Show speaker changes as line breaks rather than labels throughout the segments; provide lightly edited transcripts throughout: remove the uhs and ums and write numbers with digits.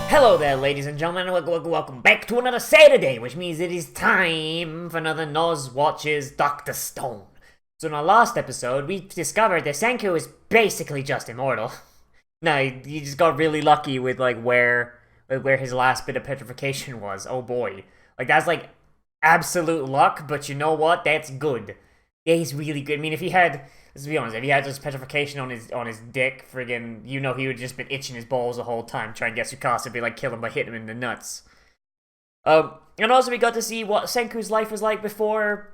Hello there, ladies and gentlemen, welcome back to another Saturday, which means it is time for another Nozz Watches Dr. Stone. So in our last episode, we discovered that Senku is basically just immortal. No, he just got really lucky with where his last bit of petrification was. Oh boy. That's absolute luck, but you know what? That's good. Yeah, he's really good. I mean, if he had, let's be honest, if he had just petrification on his dick, friggin', he would just been itching his balls the whole time, trying to get Tsukasa and be kill him by hitting him in the nuts. And also we got to see what Senku's life was like before,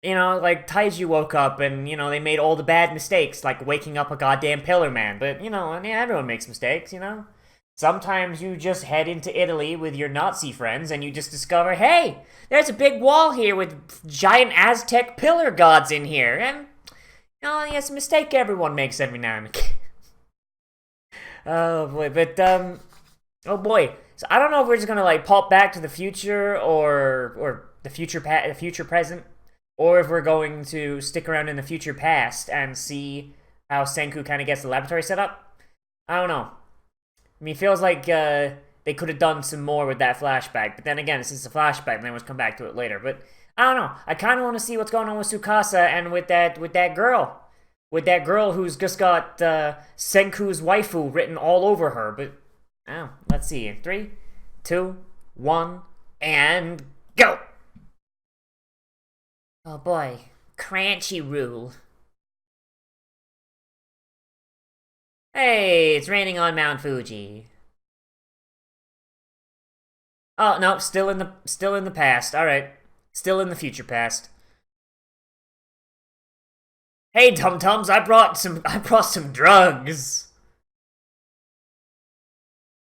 Taiju woke up and, they made all the bad mistakes, like waking up a goddamn pillar man. But, everyone makes mistakes, Sometimes you just head into Italy with your Nazi friends and you just discover, hey, there's a big wall here with giant Aztec pillar gods in here. And, it's a mistake everyone makes every now and again. Oh boy, but, oh boy. So I don't know if we're just gonna, pop back to the future or the future present, or if we're going to stick around in the future past and see how Senku kind of gets the laboratory set up. I don't know. I mean, it feels like they could have done some more with that flashback, but then again, this is a flashback, and then we'll come back to it later. But I don't know. I kind of want to see what's going on with Tsukasa and with that girl who's just got Senku's waifu written all over her. But let's see. 3, 2, 1, and go. Oh boy, Crunchyroll. Hey, it's raining on Mount Fuji. Oh no, still in the past. All right, still in the future past. Hey, Tum Tums, I brought some drugs.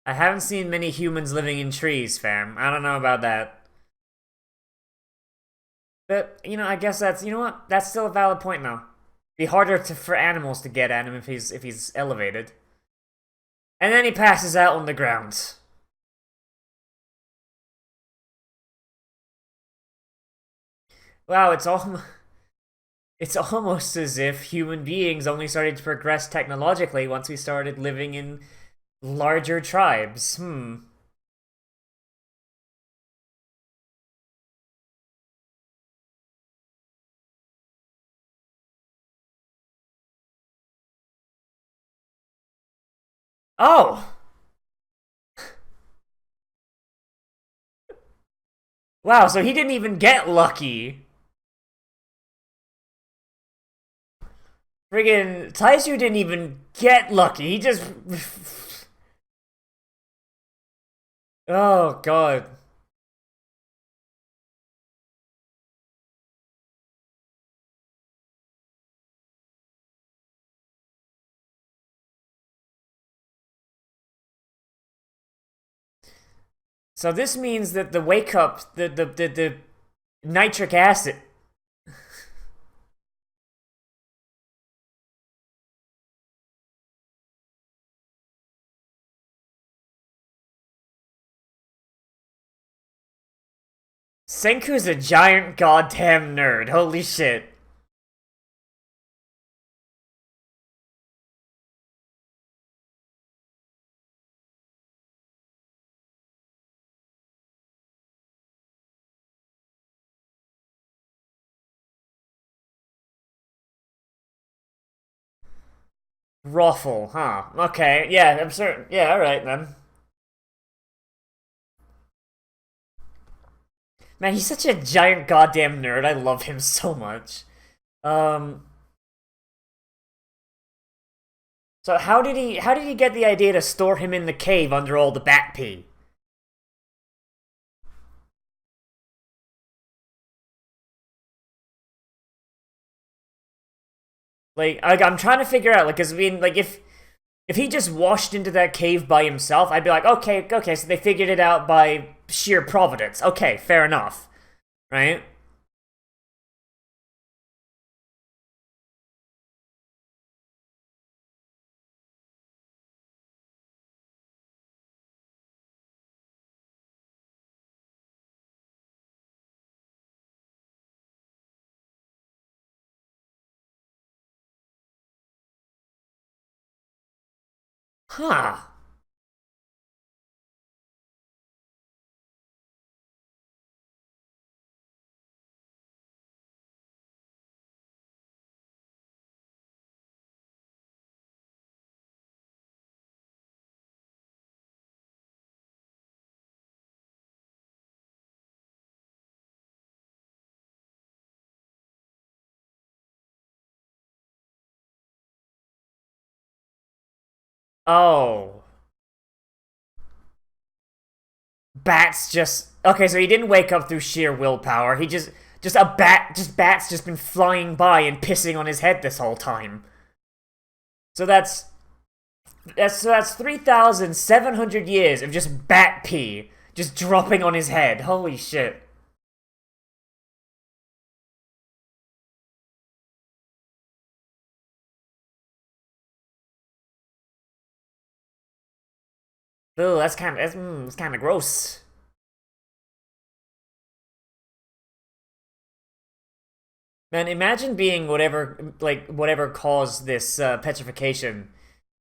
I haven't seen many humans living in trees, fam. I don't know about that. But I guess that's what, that's still a valid point though. Be harder for animals to get at him if he's elevated. And then he passes out on the ground. Wow, it's almost as if human beings only started to progress technologically once we started living in larger tribes. Oh! Wow, so he didn't even get lucky. Friggin' Taishu didn't even get lucky. He just... Oh, God. So this means that the wake up, the nitric acid... Senku's a giant goddamn nerd. Holy shit. Ruffle, huh? Okay, yeah, I'm certain. Yeah, alright then. Man, he's such a giant goddamn nerd. I love him so much. Um... So how did he get the idea to store him in the cave under all the bat pee? I'm trying to figure out, cause I mean, if he just washed into that cave by himself, I'd be like, okay, so they figured it out by sheer providence. Okay, fair enough, right? Huh? Oh. Bats just okay, so he didn't wake up through sheer willpower. He just a bat just bats just been flying by and pissing on his head this whole time. So that's 3,700 years of just bat pee just dropping on his head. Holy shit. Ooh, that's kind of gross. Man, imagine being whatever caused this petrification,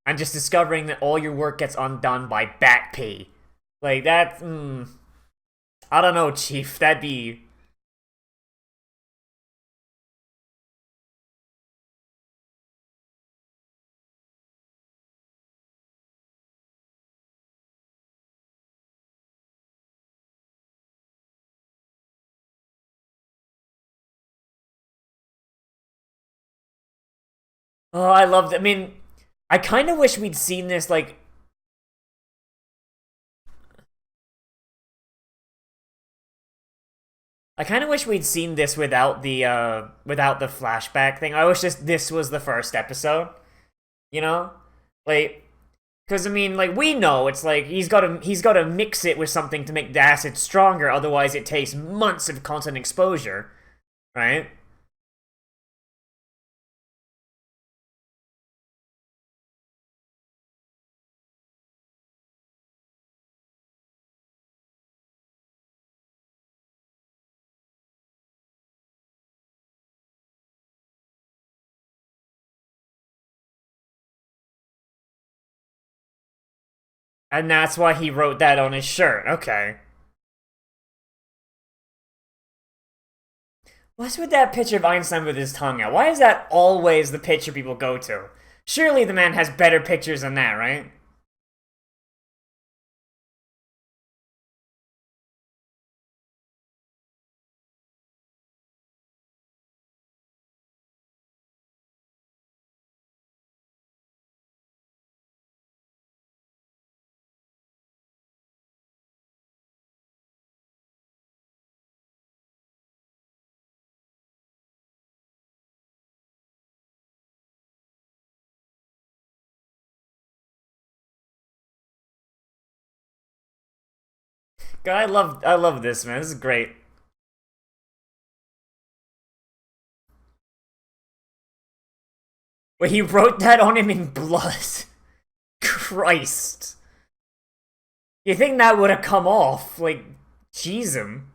and just discovering that all your work gets undone by bat pee. Like that. I don't know, Chief. That'd be. Oh, I loved. I mean, I kind of wish we'd seen this. I kind of wish we'd seen this without the flashback thing. I wish this was the first episode. You know, like, because I mean, like we know it's like he's got to mix it with something to make the acid stronger. Otherwise, it takes months of constant exposure, right? And that's why he wrote that on his shirt. Okay. What's with that picture of Einstein with his tongue out? Why is that always the picture people go to? Surely the man has better pictures than that, right? God, I love this, man. This is great. Wait, he wrote that on him in blood. Christ. You think that would have come off? Like, jeez him.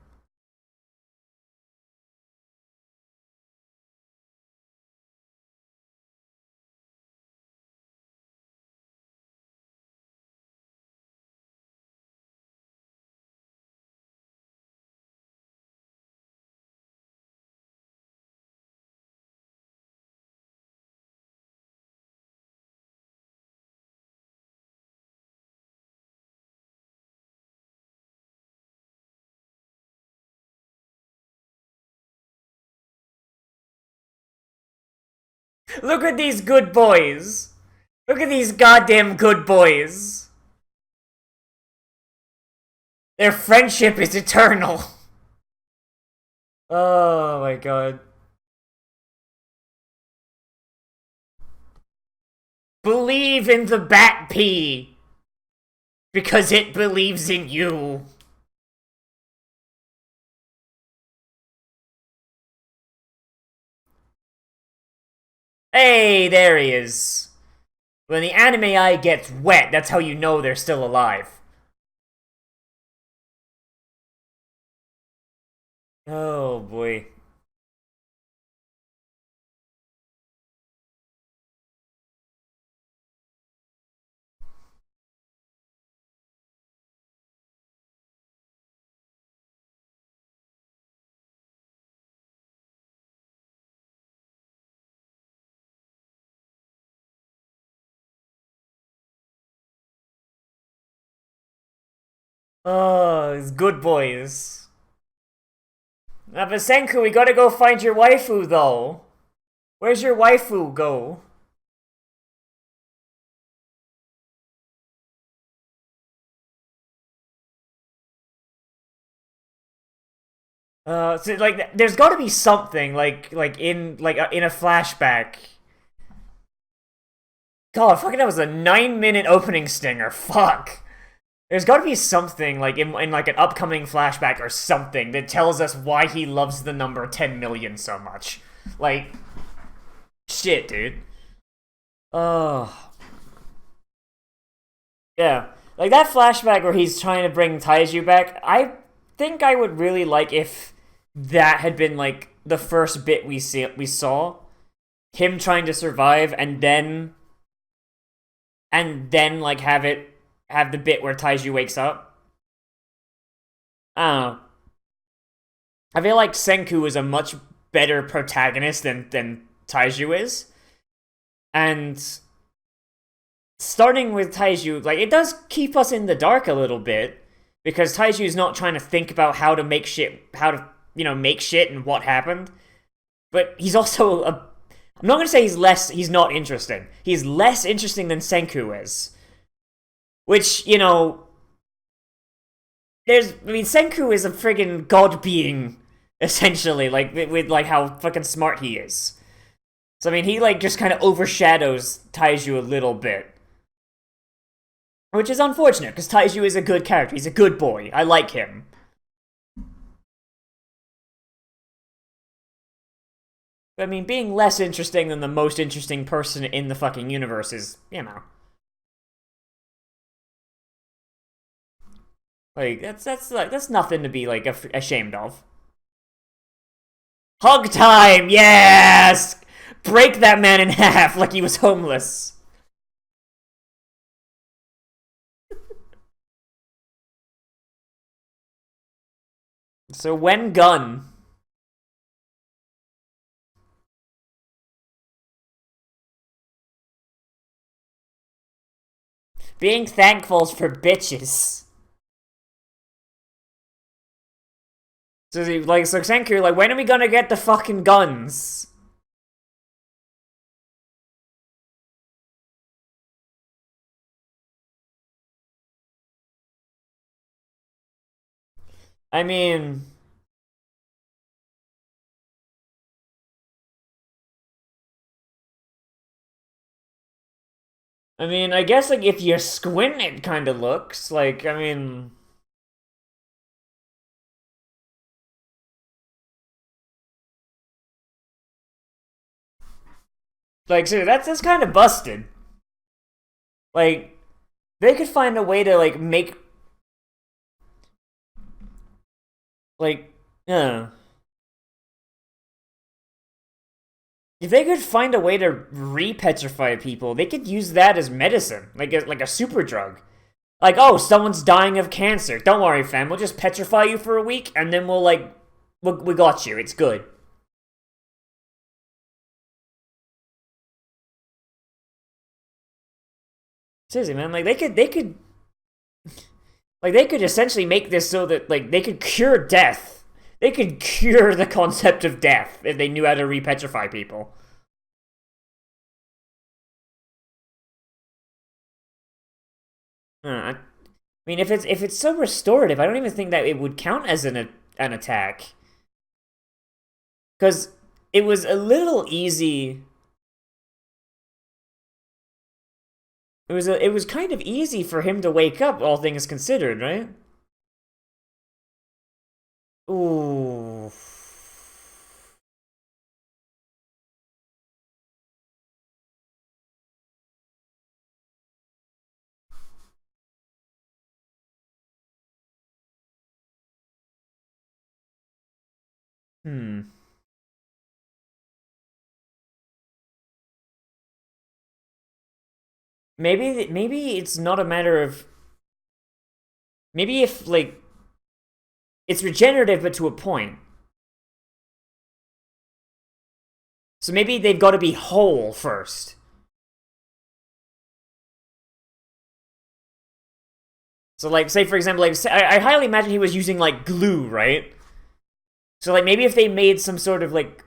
Look at these good boys. Look at these goddamn good boys. Their friendship is eternal. Oh my god. Believe in the bat pea. Because it believes in you. Hey, there he is. When the anime eye gets wet, that's how you know they're still alive. Oh boy. Oh, these good boys. Now, Vasenku, we gotta go find your waifu, though. Where's your waifu go? So like, there's got to be something in a flashback. God, fucking that was a 9-minute opening stinger. Fuck. There's got to be something like in like an upcoming flashback or something that tells us why he loves the number 10 million so much. Like, shit, dude. Oh. Yeah. Like that flashback where he's trying to bring Taiju back, I think I would really like if that had been like the first bit we saw. Him trying to survive and then like have the bit where Taiju wakes up. I don't know. I feel like Senku is a much better protagonist than Taiju is. And starting with Taiju, like, it does keep us in the dark a little bit, because Taiju is not trying to think about how to make shit, make shit and what happened. But he's also I'm not gonna say he's not interesting. He's less interesting than Senku is. Which, Senku is a friggin' god being, essentially, like, with like, how fucking smart he is. So, he, like, just kind of overshadows Taiju a little bit. Which is unfortunate, because Taiju is a good character. He's a good boy. I like him. But, being less interesting than the most interesting person in the fucking universe is, Like, that's nothing to be, like, ashamed of. Hug time! Yes! Break that man in half like he was homeless. So when Gun... Being thankful for bitches. So, Senku, like, when are we gonna get the fucking guns? I mean... I guess, like, if you squint, it kind of looks like, Like, so that's kind of busted. Like, they could find a way to, like, make... Like, if they could find a way to re-petrify people, they could use that as medicine, like a super drug. Like, oh, someone's dying of cancer. Don't worry, fam. We'll just petrify you for a week, and then we got you. It's good. Seriously, man. Like, they could essentially make this so that, like, they could cure death. They could cure the concept of death if they knew how to re-petrify people. If it's so restorative, I don't even think that it would count as an attack. Because it was a little easy. It was kind of easy for him to wake up, all things considered, right? Ooh. Hmm. Maybe it's not a matter of... Maybe if, like... It's regenerative, but to a point. So maybe they've got to be whole first. So, like, say, for example, like, I highly imagine he was using, like, glue, right? So, like, maybe if they made some sort of, like...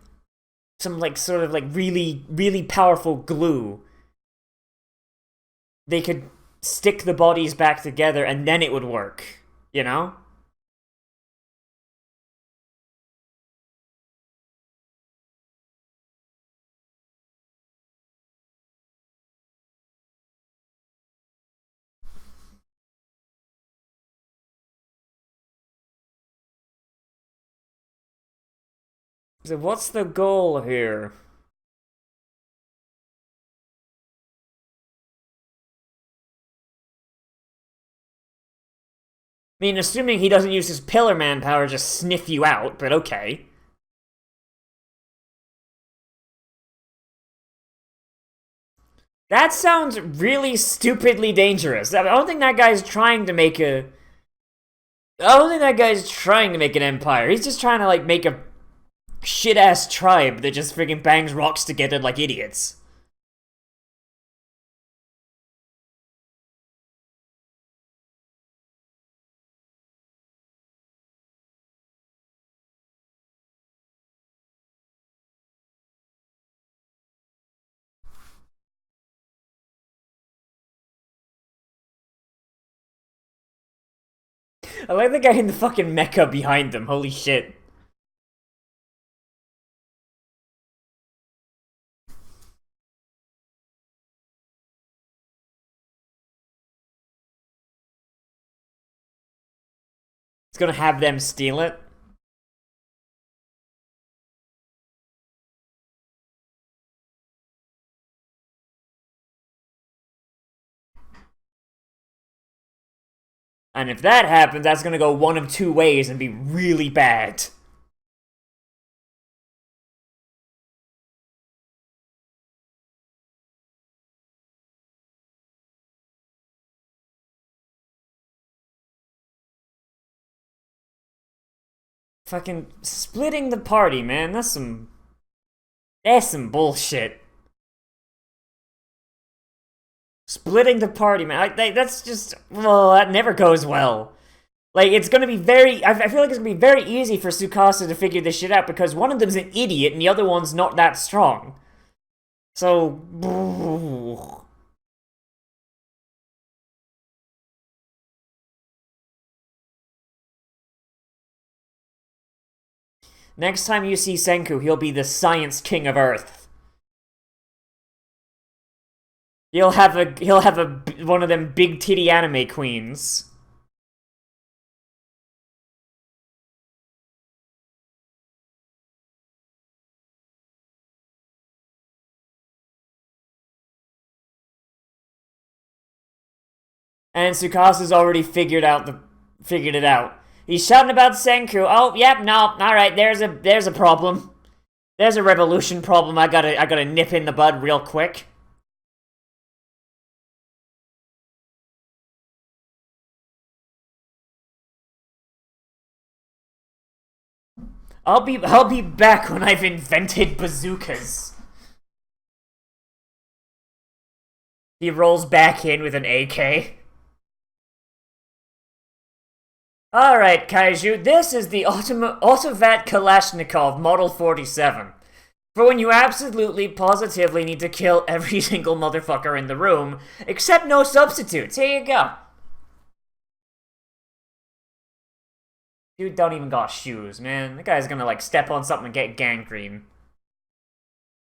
really, really powerful glue, they could stick the bodies back together and then it would work, you know? So what's the goal here? I mean, assuming he doesn't use his Pillar Man power to just sniff you out, but okay. That sounds really stupidly dangerous. I don't think that guy's trying to make a... I don't think that guy's trying to make an empire. He's just trying to, like, make a shit-ass tribe that just freaking bangs rocks together like idiots. I like the guy in the fucking mecha behind them, holy shit. It's gonna have them steal it. And if that happens, that's gonna go one of two ways and be really bad. Fucking splitting the party, man. That's some... That's some bullshit. Splitting the party, man. That's just... Well, that never goes well. Like, it's gonna be very... I feel like it's gonna be very easy for Tsukasa to figure this shit out because one of them's an idiot and the other one's not that strong. So... Next time you see Senku, he'll be the science king of Earth. He'll have one of them big titty anime queens. And Tsukasa's already figured it out. He's shouting about Senku. Oh, yep, no, alright, there's a problem. There's a revolution problem I gotta nip in the bud real quick. I'll be back when I've invented bazookas. He rolls back in with an AK. Alright, Kaiju, this is the Autovat Kalashnikov Model 47. For when you absolutely, positively need to kill every single motherfucker in the room, except no substitutes. Here you go. Dude don't even got shoes, man. That guy's gonna, like, step on something and get gangrene.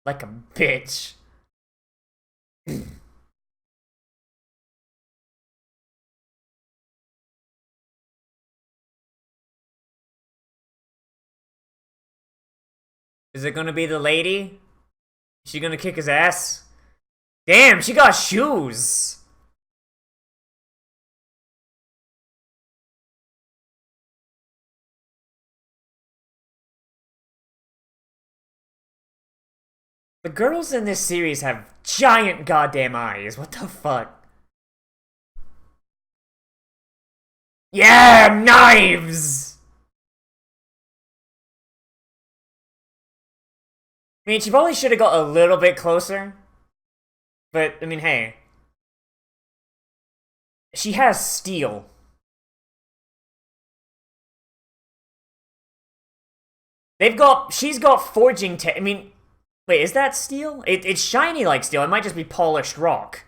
Like a bitch. Is it gonna be the lady? Is she gonna kick his ass? Damn, she got shoes! The girls in this series have giant goddamn eyes. What the fuck? Yeah, knives! I mean, she probably should have got a little bit closer. But, I mean, hey. She has steel. She's got forging I mean, wait, is that steel? It's shiny like steel. It might just be polished rock.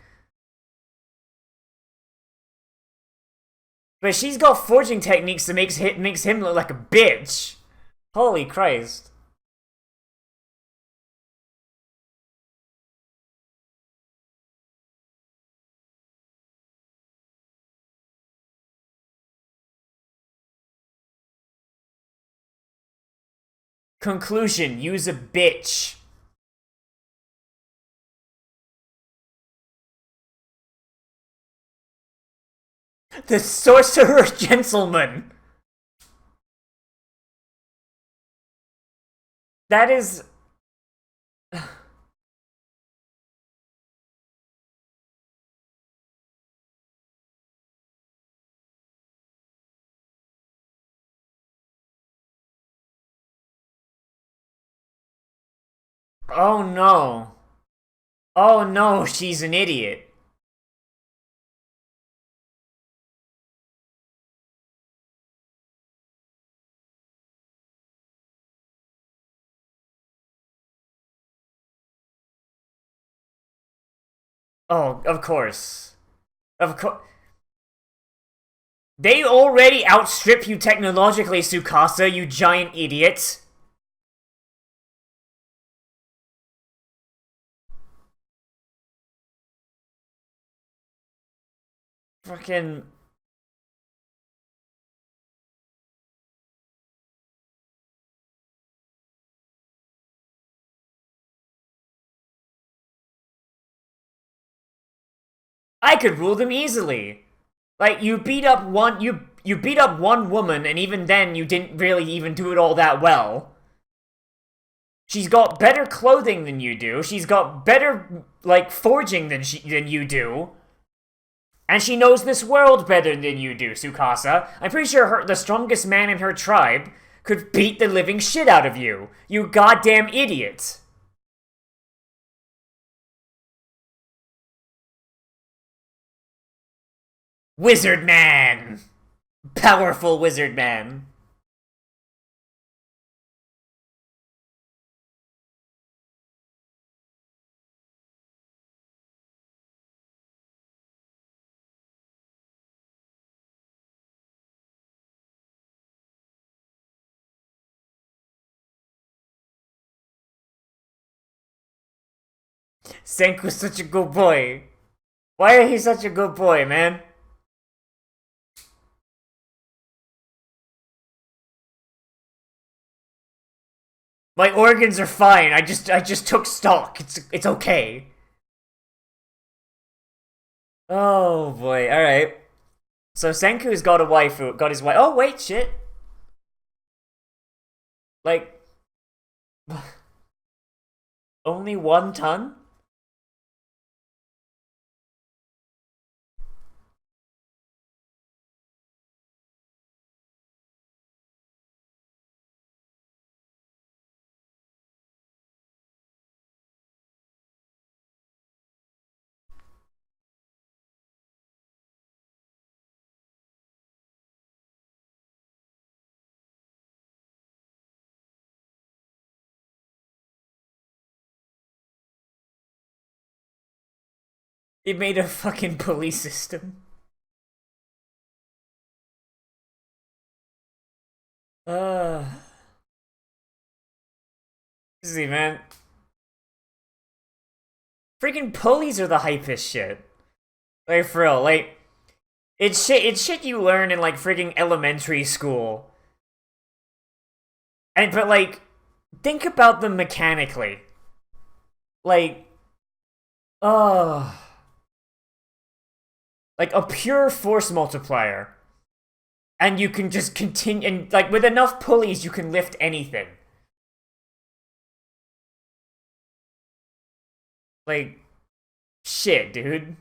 But she's got forging techniques that makes him look like a bitch. Holy Christ. Conclusion, use a bitch. The Sorcerer Gentleman. That is... Oh no. Oh no, she's an idiot. Oh, of course. Of course. They already outstrip you technologically, Tsukasa, you giant idiot. Fucking... I could rule them easily. Like, you beat up one woman, and even then you didn't really even do it all that well. She's got better clothing than you do. She's got better, like, forging than you do. And she knows this world better than you do, Tsukasa. I'm pretty sure the strongest man in her tribe could beat the living shit out of you. You goddamn idiot. Wizard Man! Powerful wizard man. Senku's such a good boy. Why is he such a good boy, man? My organs are fine. I just took stock. It's okay. Oh boy. All right. So Senku's got a waifu. Got his wife. Oh wait, shit. Like, only 1 ton? It made a fucking police system. Uh. See, man. Freaking pulleys are the hypest shit. Like, for real, like... It's shit you learn in, like, freaking elementary school. But, like, think about them mechanically. Like... Like, a pure force multiplier. And you can just continue... And, like, with enough pulleys, you can lift anything. Like... Shit, dude.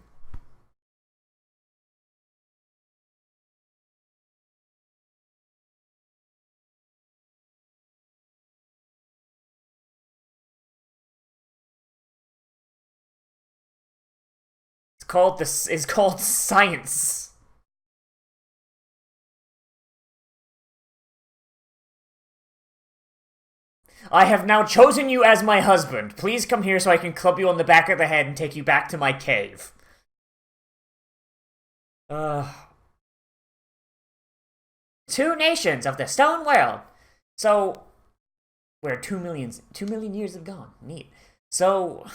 It's called science. I have now chosen you as my husband. Please come here so I can club you on the back of the head and take you back to my cave. Two nations of the stone world. So, where 2 million years have gone. Neat. So,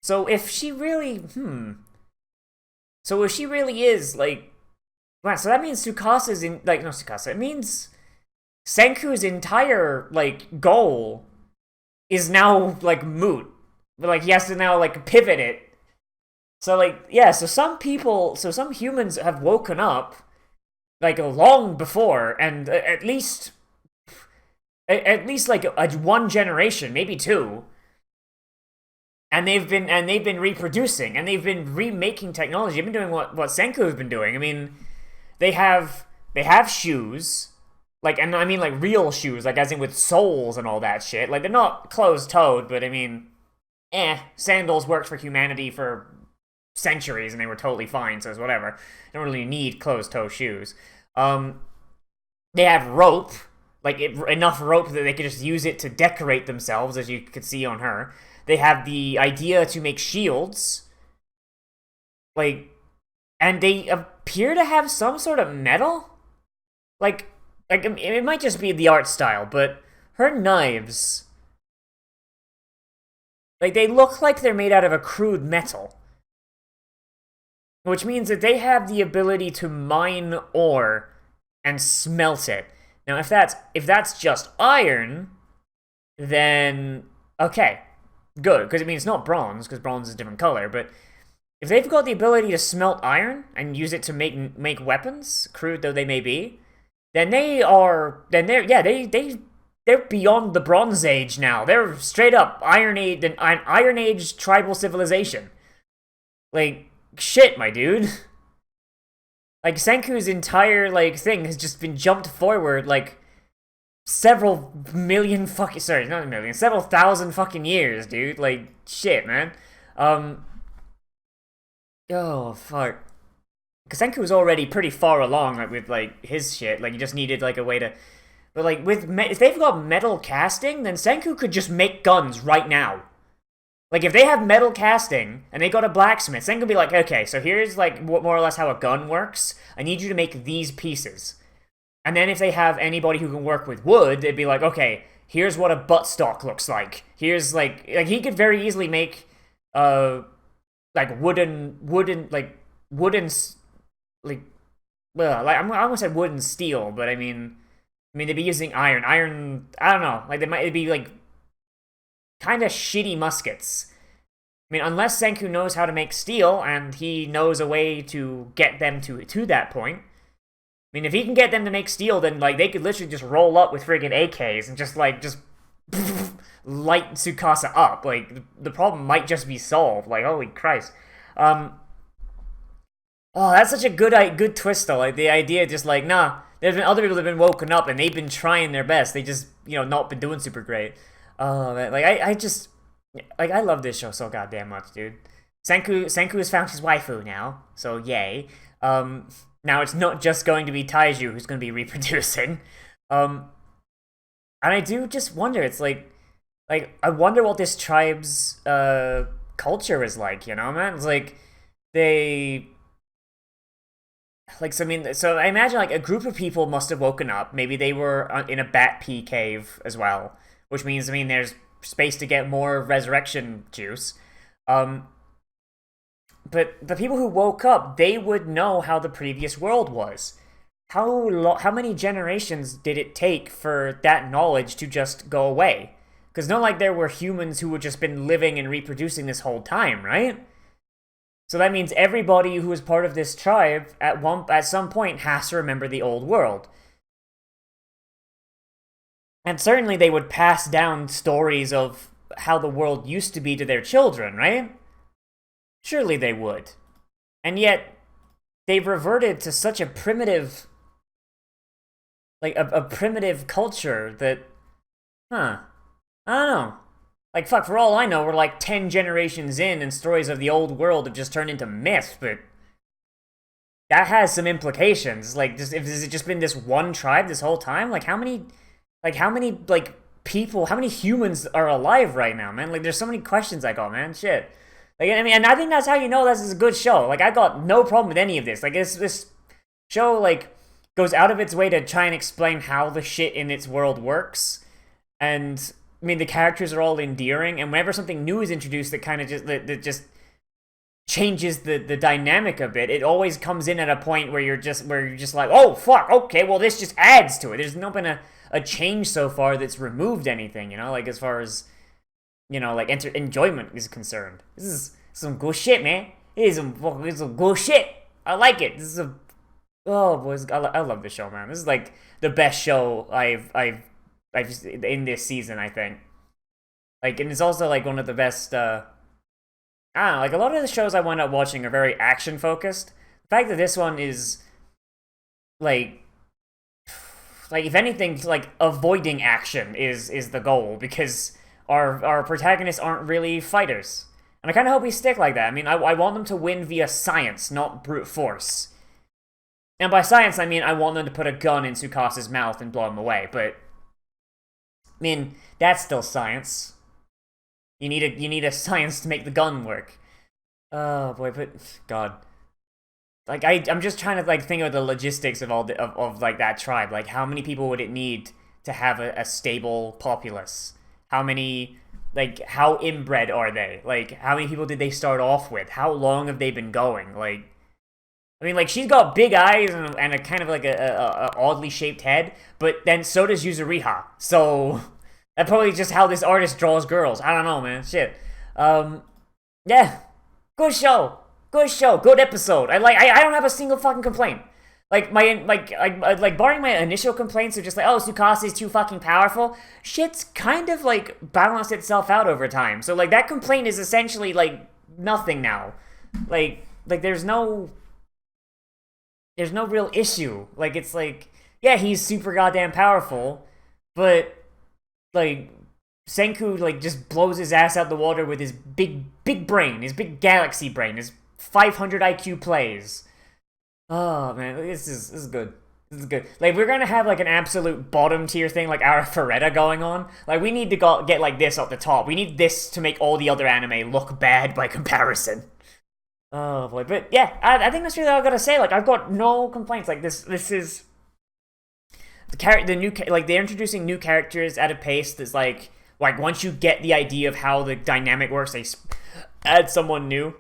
So if she really, So if she really is, like... Wow, so that means Tsukasa's in... Like, no, Tsukasa. It means Senku's entire, like, goal is now, like, moot. But, like, he has to now, like, pivot it. So, like, yeah, so some humans have woken up, like, long before, and at least like one generation, maybe two, and they've been reproducing, and they've been remaking technology. They've been doing what Senku's been doing. I mean, they have shoes, like, and I mean like real shoes, like as in with soles and all that shit. Like, they're not closed-toed, but I mean, sandals worked for humanity for centuries, and they were totally fine. So it's whatever. They don't really need closed-toe shoes. They have rope, like enough rope that they could just use it to decorate themselves, as you could see on her. They have the idea to make shields, like, and they appear to have some sort of metal. Like it might just be the art style, but her knives, like, they look like they're made out of a crude metal, which means that they have the ability to mine ore and smelt it. Now, if that's just iron, then okay, good, because I mean it's not bronze, because bronze is a different color. But if they've got the ability to smelt iron and use it to make weapons, crude though they may be, then they're beyond the Bronze Age now. They're straight up Iron Age tribal civilization. Like, shit, my dude. Like, Senku's entire, like, thing has just been jumped forward, like, several thousand fucking years, dude. Like, shit, man. Oh, fuck. Because Senku was already pretty far along, like, with, like, his shit. Like, he just needed, like, a way to... But, like, if they've got metal casting, then Senku could just make guns right now. Like, if they have metal casting, and they got a blacksmith, Senku could be like, okay, so here's, like, more or less how a gun works. I need you to make these pieces. And then if they have anybody who can work with wood, they'd be like, okay, here's what a buttstock looks like. Here's, like he could very easily make, like, wooden, like, well, like, I almost said wood and steel, but I mean, they'd be using iron. Iron, I don't know, like, it'd be, like, kind of shitty muskets. I mean, unless Senku knows how to make steel, and he knows a way to get them to that point. I mean, if he can get them to make steel, then, like, they could literally just roll up with friggin' AKs and just light Tsukasa up. Like, the problem might just be solved. Like, holy Christ. Oh, that's such a good twist, though. Like, the idea just, like, nah, there's been other people that have been woken up, and they've been trying their best. They just, not been doing super great. Oh, man, like, I just, like, I love this show so goddamn much, dude. Senku has found his waifu now, so yay. Now it's not just going to be Taiju who's going to be reproducing. And I do just wonder, it's like, I wonder what this tribe's, culture is like, man? It's like, so I imagine, like, a group of people must have woken up. Maybe they were in a bat pea cave as well, which means, there's space to get more resurrection juice. But the people who woke up, they would know how the previous world was. How many generations did it take for that knowledge to just go away? Because not like there were humans who had just been living and reproducing this whole time, right? So that means everybody who is part of this tribe at some point has to remember the old world. And certainly they would pass down stories of how the world used to be to their children, right? Surely they would. And yet, they've reverted to such a primitive... like, a primitive culture that... I don't know. Like, fuck, for all I know, we're like 10 generations in and stories of the old world have just turned into myth, but... that has some implications. Like, has it just been this one tribe this whole time? Like, how many people, how many humans are alive right now, man? Like, there's so many questions I got, man. Shit. Like, and I think that's how you know this is a good show. Like, I got no problem with any of this. Like, this show, like, goes out of its way to try and explain how the shit in its world works. And, the characters are all endearing. And whenever something new is introduced that kind of just changes the dynamic a bit, it always comes in at a point where you're just like, oh, fuck, okay, well, this just adds to it. There's not been a a change so far that's removed anything, you know, like as far as, you know, like enjoyment is concerned. This is some good shit, man. It is some good shit. I like it. This is oh boys, I love this show, man. This is like the best show I've in this season, I think. Like, and it's also like one of the best. I don't know, like a lot of the shows I wind up watching are very action focused. The fact that this one is like if anything, like avoiding action is the goal, because our protagonists aren't really fighters, and I kind of hope we stick like that. I mean, I want them to win via science, not brute force. And by science, I mean I want them to put a gun in Tsukasa's mouth and blow him away. But I mean, that's still science. You need a science to make the gun work. Oh boy, but God, like I'm just trying to like think of the logistics of all of like that tribe. Like, how many people would it need to have a stable populace? How many, like, how inbred are they? Like, how many people did they start off with? How long have they been going? Like, I mean, like, she's got big eyes and a kind of like a oddly shaped head, but then so does Yuzuriha. So that's probably just how this artist draws girls. I don't know, man. Shit. Yeah. Good show. Good show. Good episode. I don't have a single fucking complaint. Like, barring my initial complaints of just like, oh, Tsukasa is too fucking powerful, shit's kind of, like, balanced itself out over time. So, like, that complaint is essentially, like, nothing now. Like, there's no real issue. Like, it's like, yeah, he's super goddamn powerful, but, like, Senku, like, just blows his ass out the water with his big brain, his big galaxy brain, his 500 IQ plays. Oh, man, this is good. This is good. Like, we're gonna have, like, an absolute bottom tier thing, like Arifureta going on. Like, we need to get, like, this at the top. We need this to make all the other anime look bad by comparison. Oh, boy. But, yeah, I think that's really all I gotta say. Like, I've got no complaints. Like, this is... they're introducing new characters at a pace that's, like, once you get the idea of how the dynamic works, they add someone new.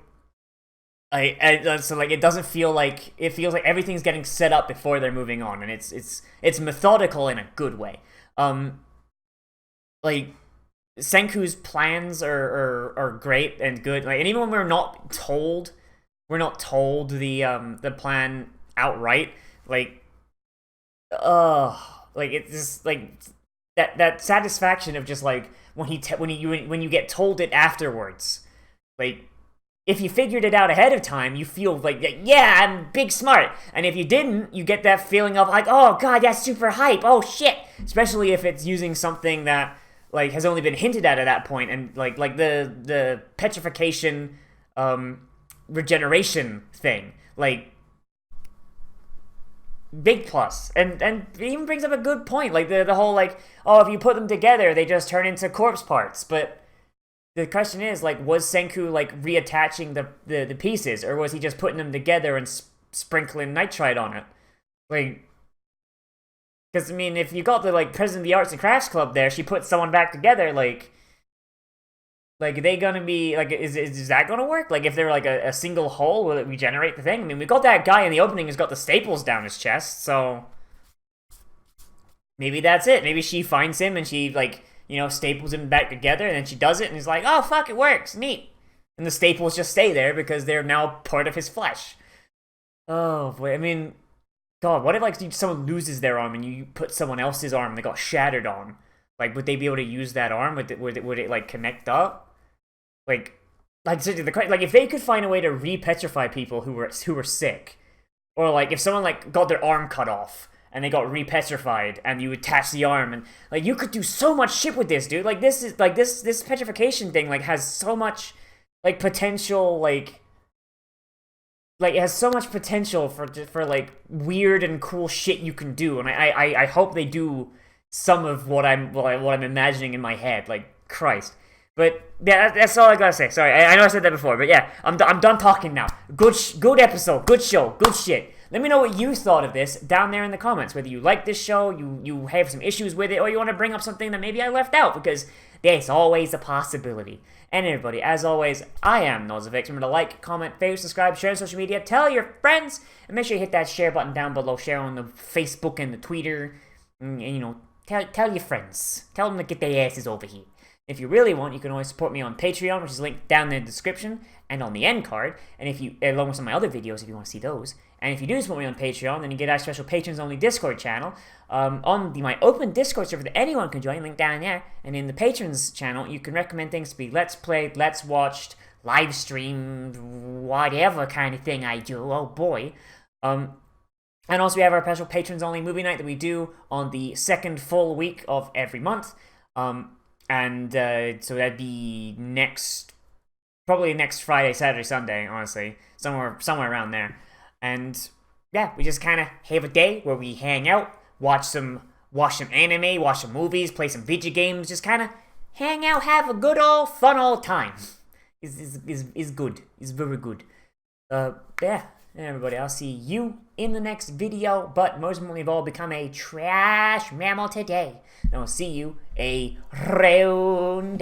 So like it doesn't feel like, it feels like everything's getting set up before they're moving on, and it's methodical in a good way. Like Senku's plans are great and good. Like, and even when we're not told the plan outright, like it's just like that satisfaction of just like when you get told it afterwards, like. If you figured it out ahead of time, you feel like, yeah, I'm big smart. And if you didn't, you get that feeling of like, oh god, that's super hype. Oh shit. Especially if it's using something that like has only been hinted at that point, and like the petrification regeneration thing. Like, big plus. And it even brings up a good point. Like the whole like, oh, if you put them together, they just turn into corpse parts. But the question is, like, was Senku, like, reattaching the pieces, or was he just putting them together and sprinkling nitrite on it? Like, because, I mean, if you got the, like, President of the Arts and Crafts Club there, she put someone back together, like, are they gonna be, like, is that gonna work? Like, if they're, like, a single hole, will it regenerate the thing? I mean, we got that guy in the opening who's got the staples down his chest, so maybe that's it. Maybe she finds him and she, like, you know, staples him back together, and then she does it, and he's like, oh, fuck, it works, neat. And the staples just stay there because they're now part of his flesh. Oh, boy, I mean, God, what if, like, someone loses their arm and you put someone else's arm that got shattered on? Like, would they be able to use that arm? Would it like, connect up? Like, if they could find a way to re-petrify people who were sick, or, like, if someone, like, got their arm cut off, and they got re-petrified, and you attach the arm, and, like, you could do so much shit with this, dude. Like, this is, like, this petrification thing, like, has so much, like, potential, like, it has so much potential for, like, weird and cool shit you can do, and I hope they do some of what I'm imagining in my head, like, Christ. But, yeah, that's all I gotta say. Sorry, I know I said that before, but yeah, I'm done talking now. Good episode, good show, good shit. Let me know what you thought of this down there in the comments. Whether you like this show, you have some issues with it, or you want to bring up something that maybe I left out, because there's always a possibility. And everybody, as always, I am Nozz. Remember to like, comment, favorite, subscribe, share on social media, tell your friends, and make sure you hit that share button down below. Share on the Facebook and the Twitter, and you know, tell your friends. Tell them to get their asses over here. If you really want, you can always support me on Patreon, which is linked down in the description and on the end card. And if you, along with some of my other videos, if you want to see those. And if you do support me on Patreon, then you get our special patrons only Discord channel. On my open Discord server that anyone can join, link down there. And in the patrons channel, you can recommend things to be Let's Played, Let's Watched, live streamed, whatever kind of thing I do. Oh boy. And also we have our special patrons only movie night that we do on the second full week of every month. So that'd be probably next Friday, Saturday, Sunday, honestly. Somewhere around there. And yeah, we just kind of have a day where we hang out, watch some anime, watch some movies, play some video games, just kind of hang out, have a good old fun old time. Is good. Is very good. Yeah, everybody, I'll see you in the next video, but most importantly of all, become a trash mammal today. And I'll see you around.